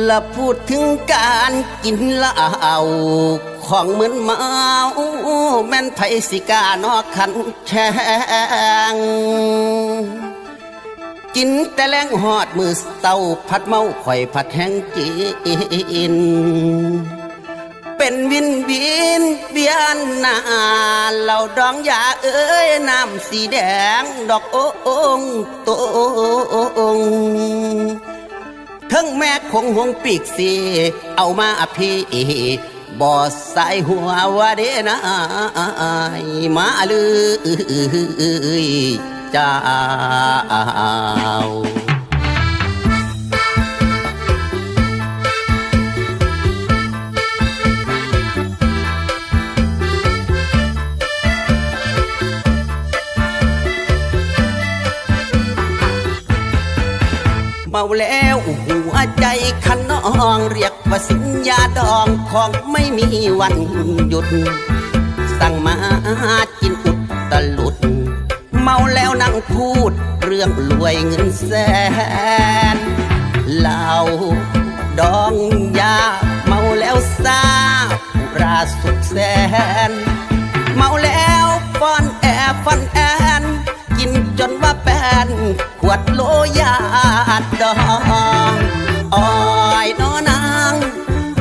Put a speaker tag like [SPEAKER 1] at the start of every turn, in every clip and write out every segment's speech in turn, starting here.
[SPEAKER 1] และพูดถึงการกินเหล้าของมึนเมาแม่นไผสิกานอกขันแข่งกินแต่แรงหอดมือเศร้าผัดเมาข่อยผัดแห้งกินเป็นวินเวียนหน้าเหล่าดองยาเอ้ยน้ำสีแดงดอกโองโตงทั้งแม่คงห่วงปีกสีเอามาพี่บ่ใส่หัวว่าเด้นะมาเลยเจ้าเมาแล้วหัวใจคันน้องเรียกว่าสัญญาดองของไม่มีวันหยุดสั่งมากินอุดตะลุดเมาแล้วนั่งพูดเรื่องรวยเงินแสนเหล้าดองยาเมาแล้วซาราสุดแสนเมาแล้วฟ้อนฟันแอนกินจนว่าแปนขวดโลยาดองอ้อยน้อนาง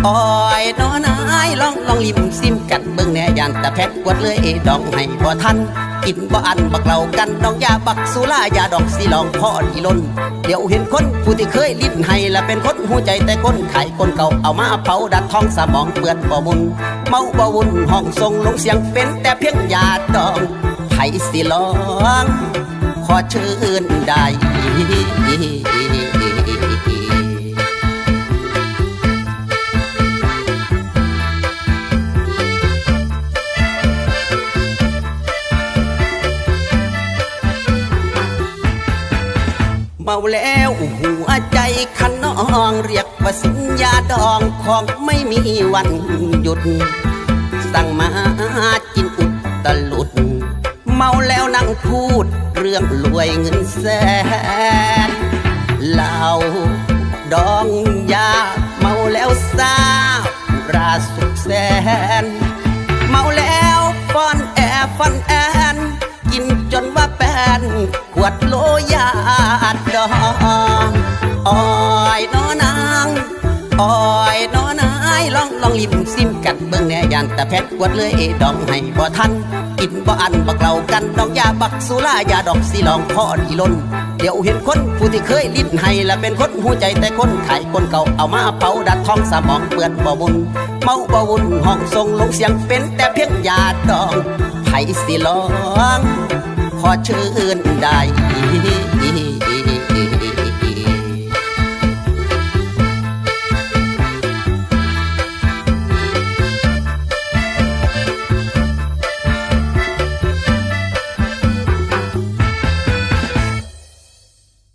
[SPEAKER 1] อ้อยน้อนายลองลิมซิมกันเบิ่งแน่ยานแต่แพ็กขวดเลยดองให้บ่ทันกินบ่อันบักเหล่ากันดองยาบักสุรายาดองสีลองพ่อดีล้นเดี๋ยวเห็นคนผู้ที่เคยลิ้นให้และเป็นคนหัวใจแต่คนไข่คนเก่าเอามาเผาดัดท้องสมองเปื่อนบ่มุนเมาบ่วุ่นห้องทรงลงเสียงเป็นแต่เพียงยาดองไผ่สิลองขอเชิญได้เมาแล้วหัวใจคันน้องเรียกว่าสัญญาดองของไม่มีวันหยุดสั่งมากินอุดตะลุดเมาแล้วนั่งพูดเรื่องรวยเงินแสนเหล้าดองยาเมาแล้วซาราสุดแสนเมาแล้วฟ้อนฟันแอนกินจนว่าแปนขวดโลยาดองอ้อยน้อนางอ้อยน้อนายลองลิมซิมกันเบิ่งแน่ยานแต่แพ็กขวดเลยดองให้บ่ทันกินบ่อันบักเหล่ากันดองยาบักสุรายาดอกสีลองพ่อดีล้นเดี๋ยวเห็นคนผู้ที่เคยลิ้นให้และเป็นคนหัวใจแต่คนไข่คนเก่าเอามาเผาดัดท้องสมองเปื่อนบ่มุนเมาบ่วุ่นห้องทรงลงเสียงเป็นแต่เพียงยาดองไผ่สิลองขอเชิญได้